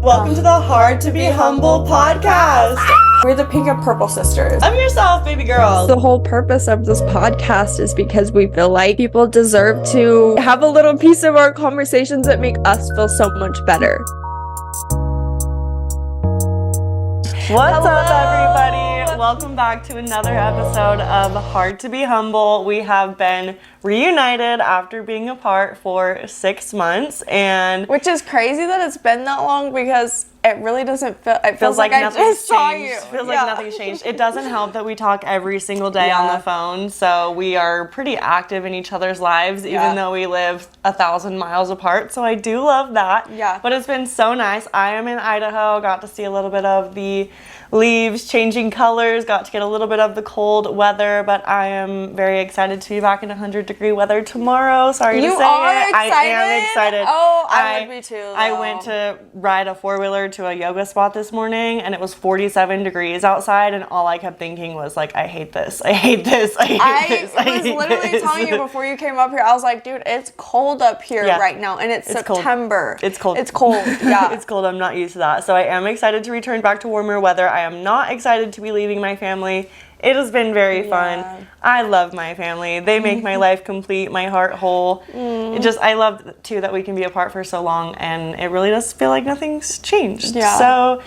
Welcome to the Hard to Be Humble podcast. We're the pink and purple sisters. I'm yourself, baby girl. The whole purpose of this podcast is because we feel like people deserve to have a little piece of our conversations that make us feel so much better. What's up, everybody? Welcome back to another episode of Hard to Be Humble. We have been reunited after being apart for 6 months, and which is crazy that it's been that long because it really doesn't feel. It feels like nothing's I just saw changed. you. Feels like nothing's changed. It doesn't help that we talk every single day on the phone, so we are pretty active in each other's lives, even though we live 1,000 miles apart. So I do love that. Yeah. But it's been so nice. I am in Idaho. Got to see a little bit of the leaves changing colors. Got to get a little bit of the cold weather. But I am very excited to be back in 100-degree weather tomorrow. Sorry to say it. I am excited. Oh, I would be too, though. I went to ride a four-wheeler to a yoga spot this morning, and it was 47 degrees outside, and all I kept thinking was like, I hate this. I hate this. I hate this. I was literally telling you before you came up here, I was like, dude, it's cold up here right now, and it's September. It's cold. It's cold. Yeah. It's cold. I'm not used to that. So I am excited to return back to warmer weather. I am not excited to be leaving my family. It has been very fun. I love my family. They make my life complete, my heart whole. I love too that we can be apart for so long, and it really does feel like nothing's changed. Yeah. So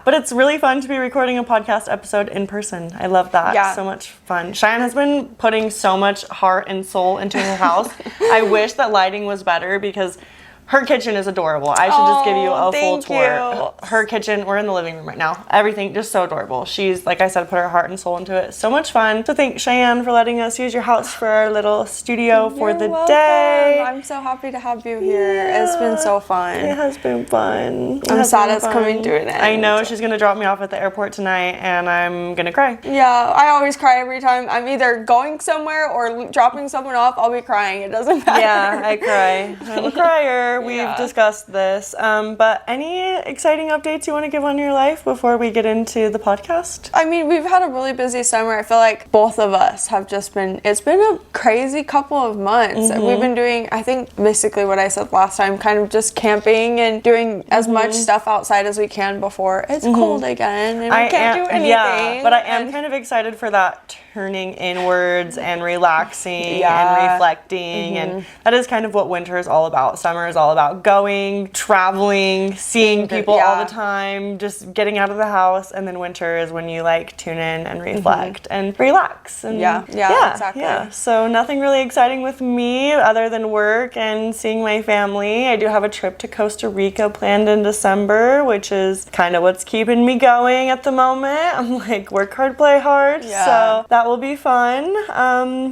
but it's really fun to be recording a podcast episode in person. I love that. Yeah. So much fun. Cheyenne has been putting so much heart and soul into her house. I wish that lighting was better because her kitchen is adorable. I should just give you a full tour. Her kitchen, we're in the living room right now. Everything just so adorable. She's, like I said, put her heart and soul into it. So much fun. So thank Cheyenne for letting us use your house for our little studio for the day. I'm so happy to have you here. It's been so fun. It has been fun. I'm sad it's coming to an end. I know. She's going to drop me off at the airport tonight, and I'm going to cry. Yeah, I always cry every time. I'm either going somewhere or dropping someone off. I'll be crying. It doesn't matter. Yeah, I cry. I'm a crier. We've discussed this. But any exciting updates you want to give on your life before we get into the podcast? I mean, we've had a really busy summer. I feel like both of us have just been, it's been a crazy couple of months. We've been doing, I think, basically what I said last time, kind of just camping and doing as much stuff outside as we can before it's cold again and we can't do anything. Yeah, but I am kind of excited for that turning inwards and relaxing and reflecting, and that is kind of what winter is all about. Summer is all about going, traveling, seeing people all the time, just getting out of the house, and then winter is when you like tune in and reflect and relax. And exactly. Yeah. So nothing really exciting with me other than work and seeing my family. I do have a trip to Costa Rica planned in December, which is kind of what's keeping me going at the moment. I'm like, work hard, play hard. So that will be fun.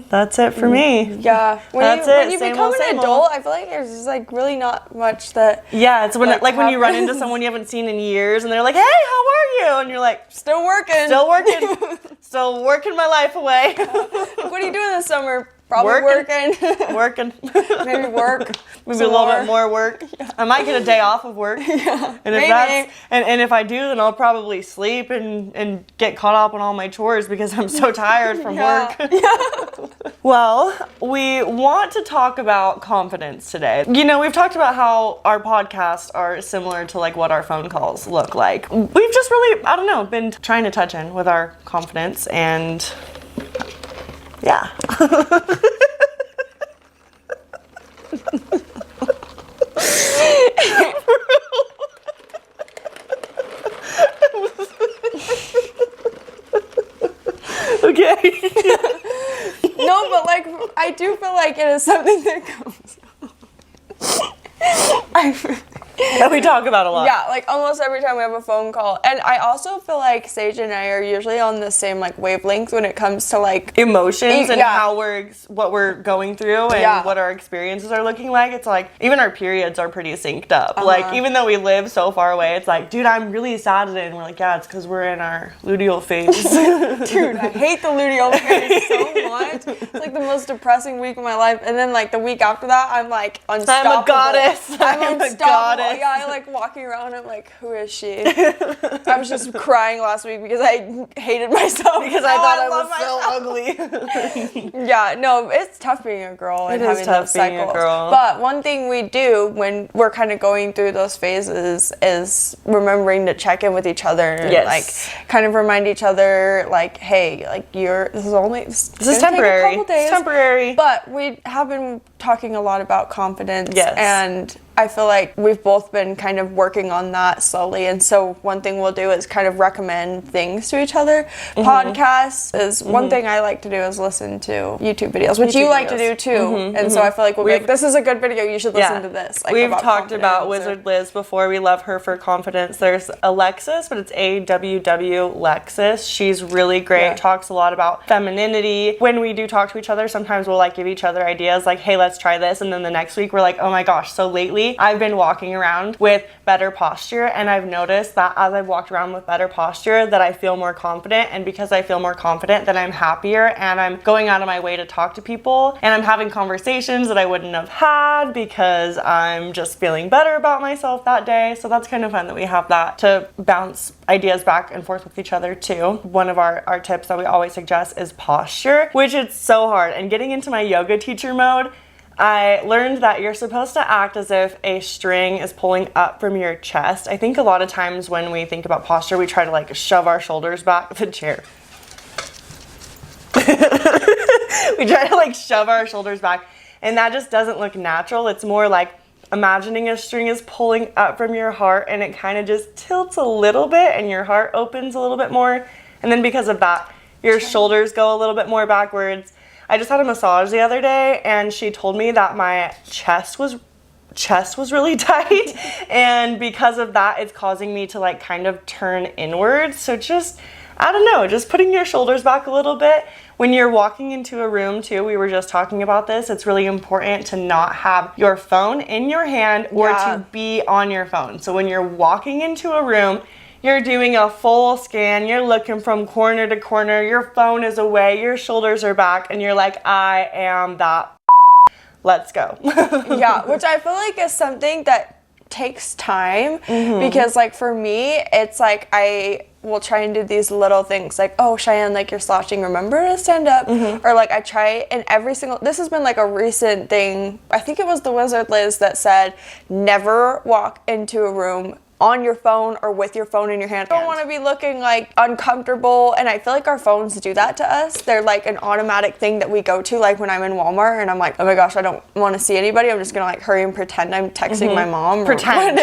That's it for me. Yeah. When you become an adult, I feel like there's just like really not much that. Yeah, it's when when you run into someone you haven't seen in years, and they're like, "Hey, how are you?" And you're like, "Still working, still working my life away." What are you doing this summer? Probably working. Maybe work. Maybe a little bit more work. Yeah. I might get a day off of work. And if I do, then I'll probably sleep and get caught up on all my chores because I'm so tired from work. Well, we want to talk about confidence today. You know, we've talked about how our podcasts are similar to like what our phone calls look like. We've just really, I don't know, been trying to touch in with our confidence, and yeah. Okay. No, but like, I do feel like it is something that comes. That we talk about a lot. Yeah, like almost every time we have a phone call. And I also feel like Sage and I are usually on the same like wavelength when it comes to like emotions and how what we're going through and what our experiences are looking like. It's like even our periods are pretty synced up. Like even though we live so far away, it's like, dude, I'm really sad today, and we're like, yeah, it's because we're in our luteal phase. Dude, I hate the luteal phase so much. It's like the most depressing week of my life. And then like the week after that, I'm like unstoppable. I'm a goddess. I'm unstoppable. honest. Yeah, I like walking around, I'm like, who is she? I was just crying last week because I hated myself. Because I thought I was so ugly. Yeah, no, it's tough being a girl and having those being a cycles. girl. But one thing we do when we're kind of going through those phases is remembering to check in with each other and like kind of remind each other like, hey, like this is temporary. Take a couple days, it's temporary. But we have been talking a lot about confidence. Yes. And I feel like we've both been kind of working on that slowly. And so one thing we'll do is kind of recommend things to each other. Podcasts is one thing I like to do is listen to YouTube videos, which you like to do too. And so I feel like we'll be like, this is a good video, you should listen to this. Like, we've talked about Wizard Liz before. We love her for confidence. There's Alexis, but it's AWW Lexis. She's really great, talks a lot about femininity. When we do talk to each other, sometimes we'll like give each other ideas like, hey, let's try this. And then the next week we're like, oh my gosh. So lately I've been walking around with better posture, and I've noticed that as I've walked around with better posture that I feel more confident, and because I feel more confident that I'm happier and I'm going out of my way to talk to people and I'm having conversations that I wouldn't have had because I'm just feeling better about myself that day. So that's kind of fun that we have that to bounce ideas back and forth with each other too. One of our tips that we always suggest is posture, which it's so hard. And getting into my yoga teacher mode, I learned that you're supposed to act as if a string is pulling up from your chest. I think a lot of times when we think about posture, we try to like shove our shoulders back. The chair. We try to like shove our shoulders back, and that just doesn't look natural. It's more like imagining a string is pulling up from your heart, and it kind of just tilts a little bit and your heart opens a little bit more. And then because of that, your shoulders go a little bit more backwards. I just had a massage the other day, and she told me that my chest was really tight, and because of that it's causing me to like kind of turn inwards. So just, I don't know, just putting your shoulders back a little bit. When you're walking into a room too, we were just talking about this, it's really important to not have your phone in your hand or to be on your phone. So when you're walking into a room, you're doing a full scan, you're looking from corner to corner, your phone is away, your shoulders are back, and you're like, I am that. Let's go. Yeah, which I feel like is something that takes time because like for me, it's like I will try and do these little things like, oh, Cheyenne, like you're slouching, remember to stand up. Or like I try, and this has been like a recent thing. I think it was the Wizard Liz that said, never walk into a room on your phone or with your phone in your hand. I don't want to be looking like uncomfortable, and I feel like our phones do that to us. They're like an automatic thing that we go to, like when I'm in Walmart and I'm like, oh my gosh, I don't want to see anybody, I'm just gonna like hurry and pretend I'm texting my mom. I'll pretend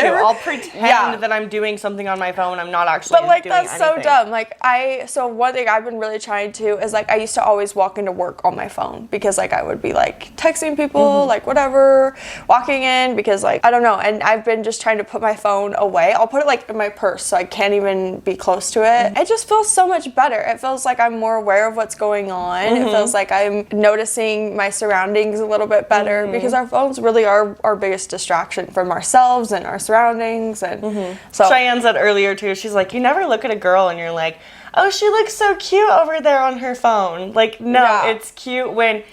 that I'm doing something on my phone. I'm not actually but like doing that's anything. So dumb. Like so one thing I've been really trying to is like I used to always walk into work on my phone because like I would be like texting people, like whatever, walking in because like I don't know, and I've been just trying to put my phone away. I'll put it like in my purse so I can't even be close to it. It just feels so much better. It feels like I'm more aware of what's going on. It feels like I'm noticing my surroundings a little bit better because our phones really are our biggest distraction from ourselves and our surroundings. And so Cheyenne said earlier too, she's like, you never look at a girl and you're like, oh, she looks so cute over there on her phone. Like, no, it's cute when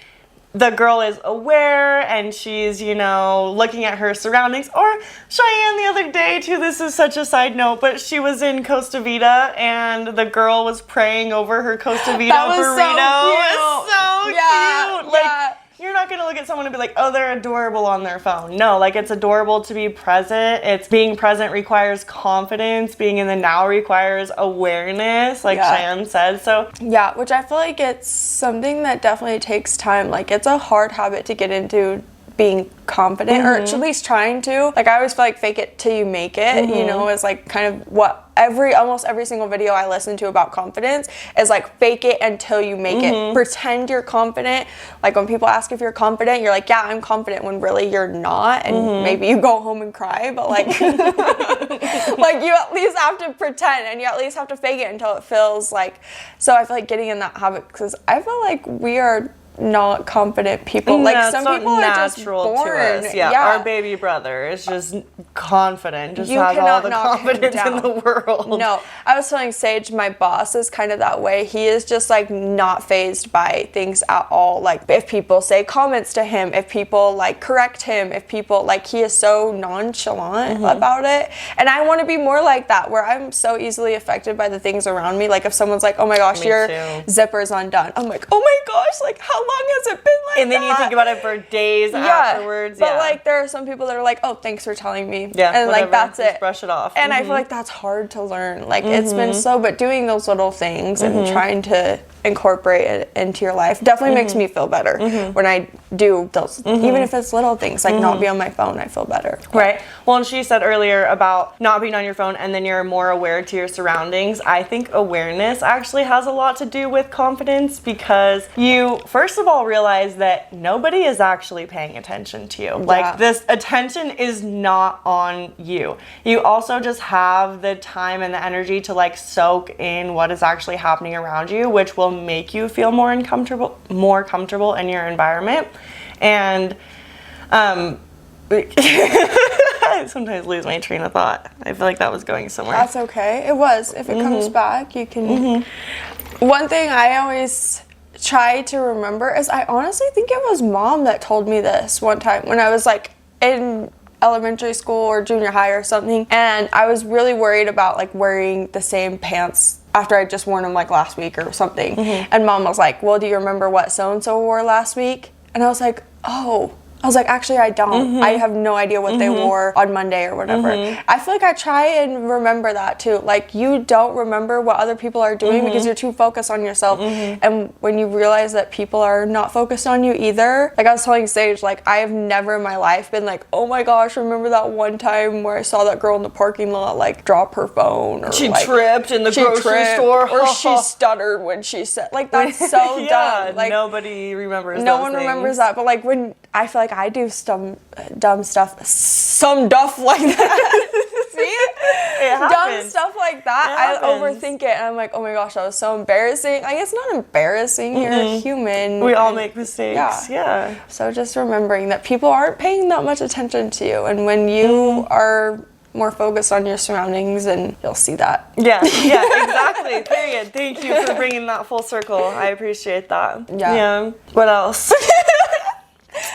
the girl is aware and she's, you know, looking at her surroundings. Or Cheyenne the other day too, this is such a side note, but she was in Costa Vida and the girl was praying over her Costa Vida burrito. So cute. It was so cute. Like, you're not gonna look at someone and be like, oh, they're adorable on their phone. No, like it's adorable to be present. It's being present requires confidence. Being in the now requires awareness, like Cheyenne said. So yeah, which I feel like it's something that definitely takes time. Like it's a hard habit to get into, being confident or at least trying to. Like I always feel like fake it till you make it, you know, is like kind of what almost every single video I listen to about confidence is like fake it until you make it. Pretend you're confident. Like when people ask if you're confident, you're like, yeah, I'm confident, when really you're not, and maybe you go home and cry, but like like you at least have to pretend and you at least have to fake it until it feels like. So I feel like getting in that habit, because I feel like we are not confident people. Like some people are just born. To us. Yeah, our baby brother is just confident. Just has all the confidence in the world. No, I was telling Sage, my boss is kind of that way. He is just like not fazed by things at all. Like if people say comments to him, if people like correct him, if people like, he is so nonchalant about it. And I want to be more like that, where I'm so easily affected by the things around me. Like if someone's like, oh my gosh, your zipper's undone, I'm like, oh my gosh, like how long has it been like and then you think about it for days afterwards. But like there are some people that are like, oh, thanks for telling me. Yeah, and whatever. like that's just it. Brush it off. And I feel like that's hard to learn. Like it's been but doing those little things and trying to incorporate it into your life definitely makes me feel better when I do those, even if it's little things, like not be on my phone, I feel better. Right. Well, and she said earlier about not being on your phone and then you're more aware to your surroundings. I think awareness actually has a lot to do with confidence, because you first of all realize that nobody is actually paying attention to you. Like this attention is not on you. You also just have the time and the energy to like soak in what is actually happening around you, which will make you feel more comfortable in your environment. And I sometimes lose my train of thought. I feel like that was going somewhere. That's okay. It was. If it comes back, you can. One thing I always try to remember is, I honestly think it was Mom that told me this one time when I was like in elementary school or junior high or something, and I was really worried about like wearing the same pants after I'd just worn them like last week or something. And Mom was like, well, do you remember what so-and-so wore last week? And I was like, oh. I was like, actually, I don't. I have no idea what they wore on Monday or whatever. I feel like I try and remember that too. Like, you don't remember what other people are doing because you're too focused on yourself. And when you realize that people are not focused on you either, like I was telling Sage, like I have never in my life been like, oh my gosh, remember that one time where I saw that girl in the parking lot like drop her phone, or she like, tripped in the grocery store, or she stuttered when she said, like that's so dumb. Like nobody remembers. No one remembers that, but like when I feel like I do some dumb stuff like that. See? It happens. Dumb stuff like that. I overthink it and I'm like, oh my gosh, that was so embarrassing. Like, it's not embarrassing. You're human. We all make mistakes. Yeah. So just remembering that people aren't paying that much attention to you, and when you are more focused on your surroundings, and you'll see that. Yeah, exactly. Period. Thank you for bringing that full circle. I appreciate that. Yeah. What else?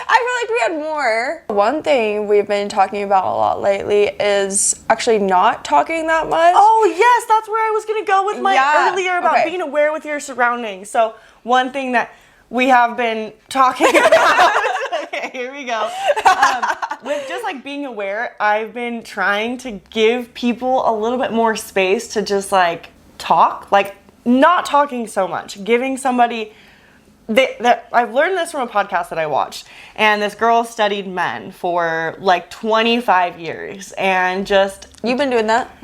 I feel like we had more. One thing we've been talking about a lot lately is actually not talking that much. Oh yes, that's where I was gonna go with my earlier about being aware with your surroundings. So one thing that we have been talking about. Okay, here we go. With just like being aware, I've been trying to give people a little bit more space to just like talk, like not talking so much, giving somebody. I've learned this from a podcast that I watched, and this girl studied men for like 25 years, and just... You've been doing that?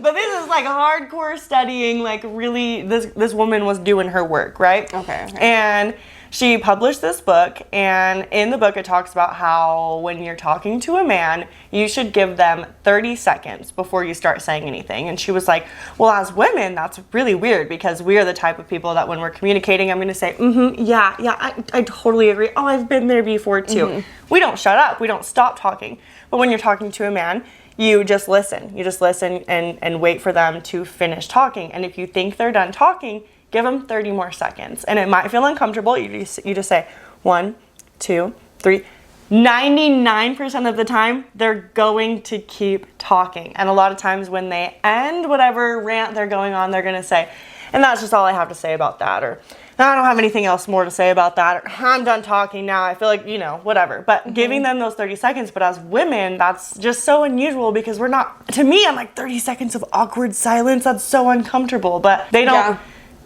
But this is like hardcore studying, like really, this woman was doing her work, right? Okay. And she published this book, and in the book it talks about how when you're talking to a man, you should give them 30 seconds before you start saying anything. And she was like, well, as women, that's really weird, because we are the type of people that when we're communicating, I'm going to say, I totally agree. Oh, I've been there before too. We don't shut up. We don't stop talking. But when you're talking to a man, you just listen. You just listen and wait for them to finish talking. And if you think they're done talking, give them 30 more seconds. And it might feel uncomfortable. You just say 1, 2, 3. 99% of the time, they're going to keep talking. And a lot of times when they end whatever rant they're going on, they're going to say, and that's just all I have to say about that. Or I don't have anything else more to say about that. Or I'm done talking now. I feel like, whatever. But giving them those 30 seconds. But as women, that's just so unusual, because we're not, to me, I'm like 30 seconds of awkward silence. That's so uncomfortable. But they don't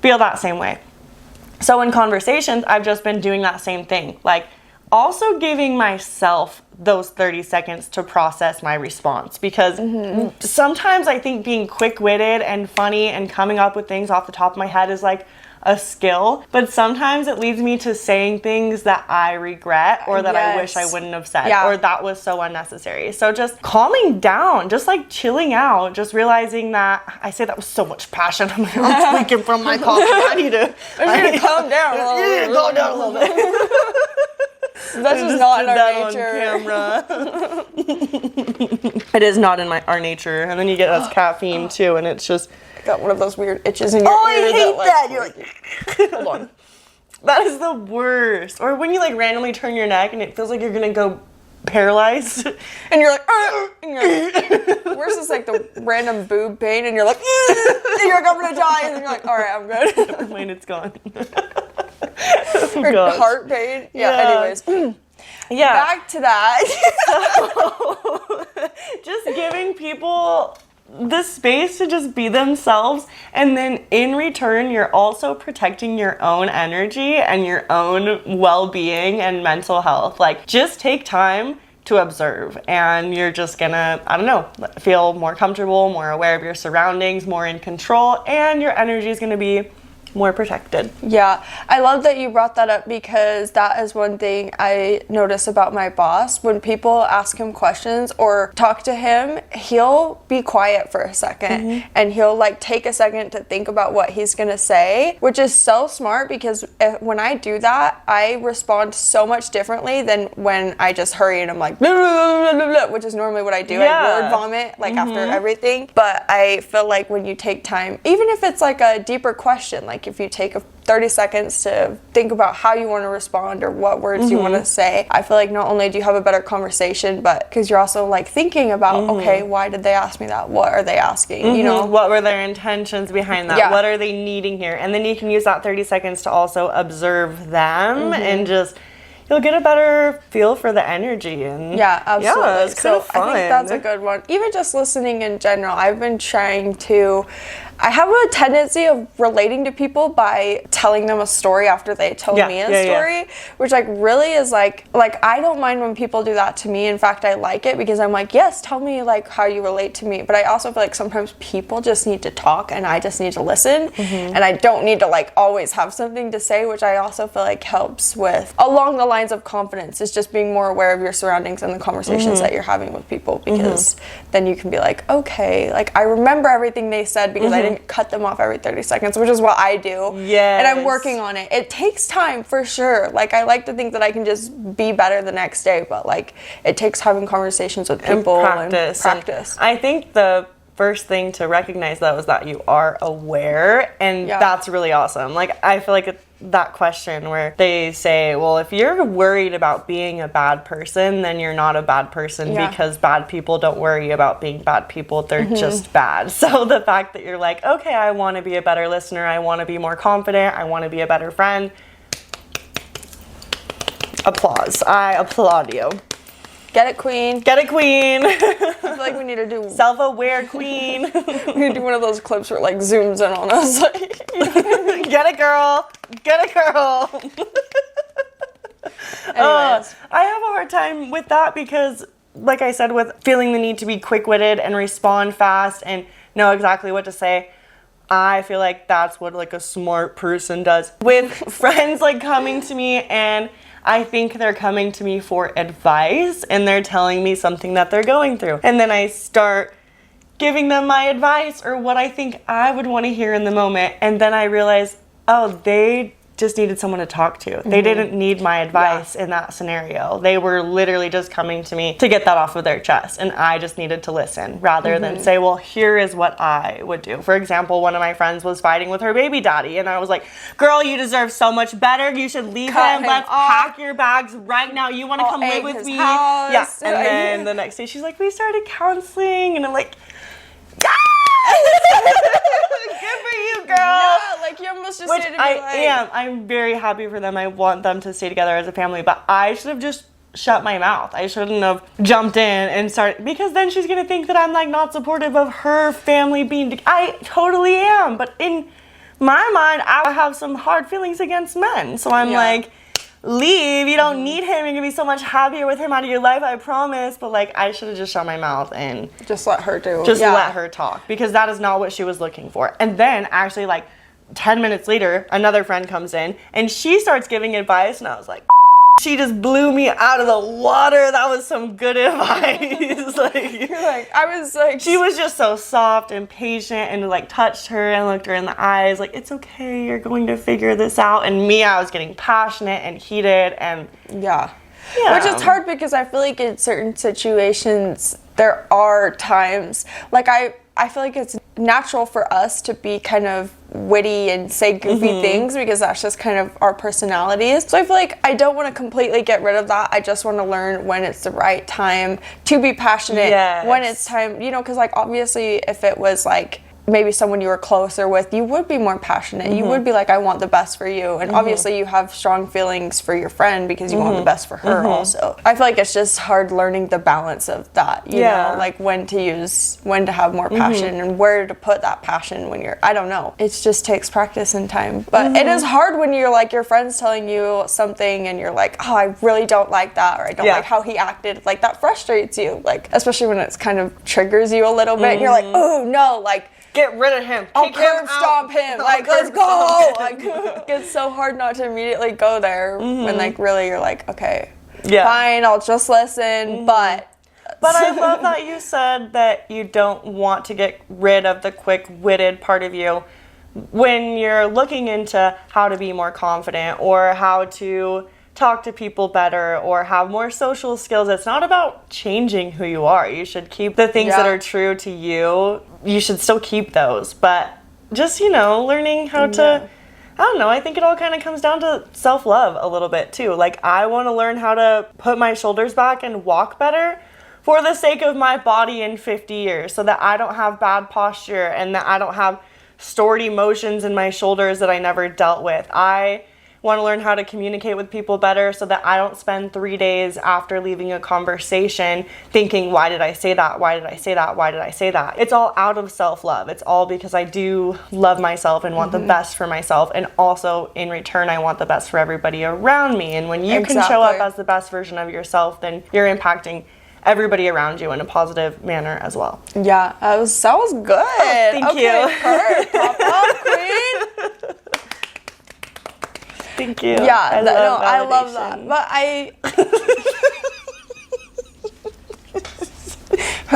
feel that same way. So in conversations, I've just been doing that same thing. Like also giving myself those 30 seconds to process my response, because sometimes I think being quick-witted and funny and coming up with things off the top of my head is like a skill, but sometimes it leads me to saying things that I regret or that I wish I wouldn't have said or that was so unnecessary. So just calming down, just like chilling out, just realizing that I say that with so much passion. I'm like, I'm tweaking from my coffee. I need to calm down. Calm down a little bit. That's just not in our nature. It is not in our nature. And then you get us caffeine too, and it's just got one of those weird itches in your ear. I hate that. You're like, hold on. That is the worst. Or when you like randomly turn your neck and it feels like you're gonna go paralyzed, and you're like, and you're like where's this like the random boob pain, and you're like, and you're like, I'm gonna die, and you're like, all right, I'm good. Never mind, it's gone. Or heart pain. Anyways. Yeah. Back to that. So, just giving people the space to just be themselves, and then in return you're also protecting your own energy and your own well-being and mental health. Like, just take time to observe, and you're just gonna, I don't know, feel more comfortable, more aware of your surroundings, more in control, and your energy is gonna be more protected. Yeah, I love that you brought that up, because that is one thing I notice about my boss. When people ask him questions or talk to him, he'll be quiet for a second and he'll like take a second to think about what he's gonna say, which is so smart, because when I do that, I respond so much differently than when I just hurry and I'm like blah, blah, blah, blah, blah, which is normally what I do. I word vomit like after everything. But I feel like when you take time, even if it's like a deeper question, like if you take 30 seconds to think about how you want to respond or what words you want to say, I feel like not only do you have a better conversation, but because you're also like thinking about, okay, why did they ask me that? What are they asking? You know, what were their intentions behind that? What are they needing here? And then you can use that 30 seconds to also observe them and just, you'll get a better feel for the energy. And absolutely. Yeah, it's kind of fun. I think that's a good one. Even just listening in general, I've been trying to, I have a tendency of relating to people by telling them a story after they told me a story, which like really is like I don't mind when people do that to me. In fact, I like it, because I'm like, yes, tell me like how you relate to me. But I also feel like sometimes people just need to talk and I just need to listen, and I don't need to like always have something to say, which I also feel like helps with along the lines of confidence, is just being more aware of your surroundings and the conversations that you're having with people, because then you can be like, okay, like I remember everything they said because I didn't cut them off every 30 seconds, which is what I do. And I'm working on it. It takes time for sure. Like I like to think that I can just be better the next day, but like it takes having conversations with people and practice. And I think the first thing to recognize though is that you are aware, and that's really awesome. Like I feel like that question where they say, well, if you're worried about being a bad person, then you're not a bad person, because bad people don't worry about being bad people. They're just bad. So the fact that you're like, okay, I want to be a better listener, I want to be more confident, I want to be a better friend. Applause. I applaud you. Get it, queen. Get it, queen. I feel like we need to do self-aware queen. We need to do one of those clips where it like zooms in on us. Get it, girl. Get it, girl. Anyways. I have a hard time with that because, like I said, with feeling the need to be quick-witted and respond fast and know exactly what to say, I feel like that's what like a smart person does. With friends like coming to me, and I think they're coming to me for advice and they're telling me something that they're going through. And then I start giving them my advice or what I think I would want to hear in the moment. And then I realize, oh, they just needed someone to talk to. They didn't need my advice in that scenario. They were literally just coming to me to get that off of their chest, and I just needed to listen rather than say, well, here is what I would do. For example, one of my friends was fighting with her baby daddy, and I was like, girl, you deserve so much better. You should leave him. Let's pack your bags right now. You want to come live with me? House. Yeah. And then the next day she's like, we started counseling, and I'm like, good for you, girl. Yeah, like you almost just needed to be I'm very happy for them. I want them to stay together as a family, but I should have just shut my mouth. I shouldn't have jumped in and started, because then she's gonna think that I'm like not supportive of her family being I totally am, but in my mind I have some hard feelings against men, so I'm like, leave. You don't need him. You're gonna be so much happier with him out of your life, I promise. But like, I should have just shut my mouth and just let her do. Just let her talk, because that is not what she was looking for. And then actually like 10 minutes later, another friend comes in and she starts giving advice, and I was like, she just blew me out of the water. That was some good advice. She was just so soft and patient, and like touched her and looked her in the eyes like, it's okay, you're going to figure this out. And me, I was getting passionate and heated, and yeah. Which is hard because I feel like in certain situations there are times like I feel like it's natural for us to be kind of witty and say goofy things because that's just kind of our personalities. So I feel like I don't want to completely get rid of that. I just want to learn when it's the right time to be passionate. Yes. When it's time, because like obviously if it was like maybe someone you were closer with, you would be more passionate. You would be like, I want the best for you. And obviously you have strong feelings for your friend because you want the best for her also. I feel like it's just hard learning the balance of that, you know, like when to have more passion and where to put that passion when I don't know. It just takes practice and time. But it is hard when you're like, your friend's telling you something and you're like, oh, I really don't like that, or I don't like how he acted. Like that frustrates you, like, especially when it's kind of triggers you a little bit. And you're like, oh no, like, get rid of him. I'll curb stomp him. Like, let's go. Like, it's so hard not to immediately go there when, like, really you're like, okay, fine, I'll just listen. But I love that you said that you don't want to get rid of the quick-witted part of you when you're looking into how to be more confident or how to talk to people better or have more social skills. It's not about changing who you are. You should keep the things that are true to you. You should still keep those, but just, learning how to, I don't know, I think it all kind of comes down to self-love a little bit too. Like, I want to learn how to put my shoulders back and walk better for the sake of my body in 50 years so that I don't have bad posture and that I don't have stored emotions in my shoulders that I never dealt with. I want to learn how to communicate with people better so that I don't spend 3 days after leaving a conversation thinking, why did I say that? Why did I say that? Why did I say that? It's all out of self-love. It's all because I do love myself and want the best for myself. And also in return, I want the best for everybody around me. And when you can show up as the best version of yourself, then you're impacting everybody around you in a positive manner as well. Yeah, that was good. Oh, thank you. Perfect. Pop up, queen. Thank you. Yeah, I love that. But I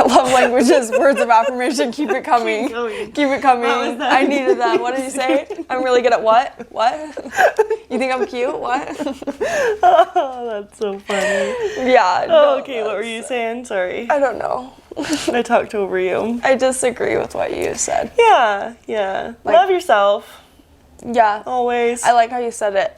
love languages, words of affirmation. Keep it coming. Keep it coming. I needed that. What did you say? I'm really good at what? What? You think I'm cute? What? Oh, that's so funny. Yeah. Oh, okay, what were you saying? Sorry. I don't know. I talked over you. I disagree with what you said. Yeah. Like, love yourself. Yeah. Always. I like how you said it,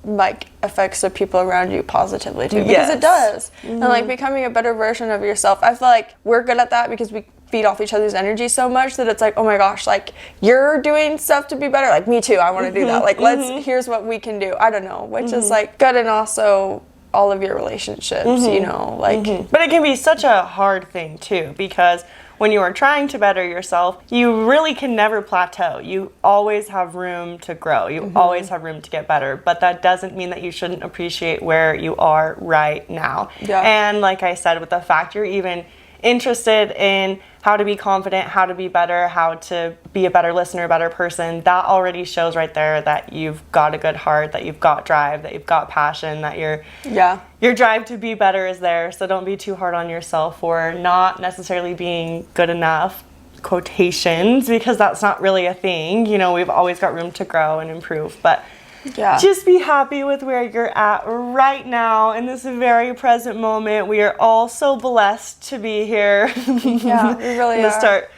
like, affects the people around you positively too. Because it does. And like becoming a better version of yourself. I feel like we're good at that because we feed off each other's energy so much that it's like, oh my gosh, like you're doing stuff to be better. Like me too, I want to do that. Like here's what we can do. I don't know. Which is like good, and also all of your relationships, like. But it can be such a hard thing too, because when you are trying to better yourself, you really can never plateau. You always have room to grow. You always have room to get better. But that doesn't mean that you shouldn't appreciate where you are right now. Yeah. And like I said, with the fact you're even interested in how to be confident, how to be better, how to be a better listener, a better person, that already shows right there that you've got a good heart, that you've got drive, that you've got passion, that your drive to be better is there. So don't be too hard on yourself for not necessarily being good enough, quotations, because that's not really a thing. We've always got room to grow and improve, but just be happy with where you're at right now in this very present moment. We are all so blessed to be here. Yeah, we really are.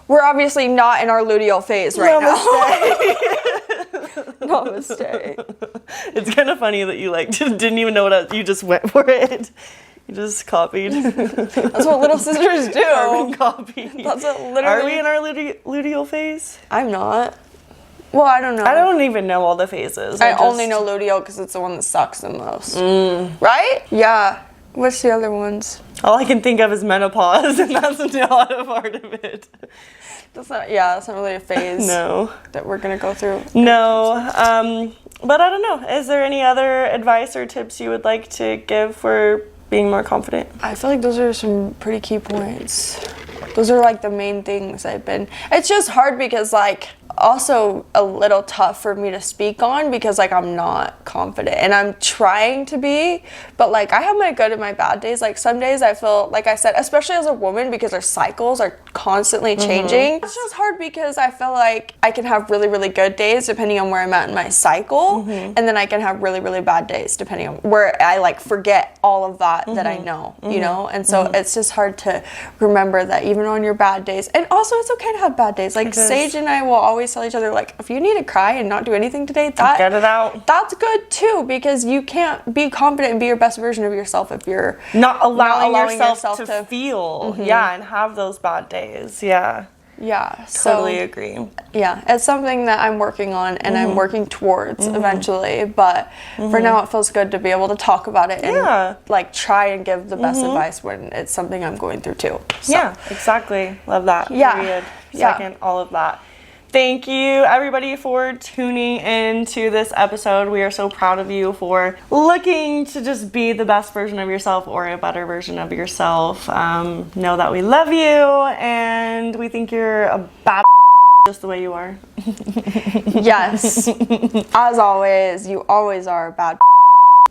We're obviously not in our luteal phase right now. Namaste. It's kind of funny that you didn't even know you just went for it. You just copied. That's what little sisters do. Carbon copy. That's what literally. Are we in our luteal phase? I'm not. Well, I don't know. I don't even know all the phases. I only know luteal because it's the one that sucks the most. Right? Yeah. What's the other ones? All I can think of is menopause, and that's not a part of it. That's not really a phase. No. That we're gonna go through. No. But I don't know. Is there any other advice or tips you would like to give for being more confident? I feel like those are some pretty key points. Those are like the main things It's just hard because like also a little tough for me to speak on because like I'm not confident and I'm trying to be, but like I have my good and my bad days. Like some days I feel, like I said, especially as a woman, because our cycles are constantly changing. It's just hard because I feel like I can have really, really good days depending on where I'm at in my cycle, and then I can have really, really bad days depending on where I like forget all of that that I know, you know? And so it's just hard to remember that even on your bad days. And also it's okay to have bad days. Like Sage and I will always tell each other, like, if you need to cry and not do anything today, get it out. That's good too, because you can't be confident and be your best version of yourself if you're not allowing yourself to feel, and have those bad days. Yeah, totally agree. Yeah, it's something that I'm working on and I'm working towards eventually, but for now it feels good to be able to talk about it and like try and give the best advice when it's something I'm going through too. So. Yeah, exactly. Love that. Yeah. Period. Second, all of that. Thank you, everybody, for tuning in to this episode. We are so proud of you for looking to just be the best version of yourself or a better version of yourself. Know that we love you, and we think you're a bad just the way you are. Yes. As always, you always are a bad.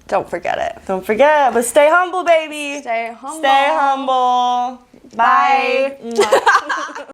Don't forget it. Don't forget, but stay humble, baby. Stay humble. Stay humble. Bye.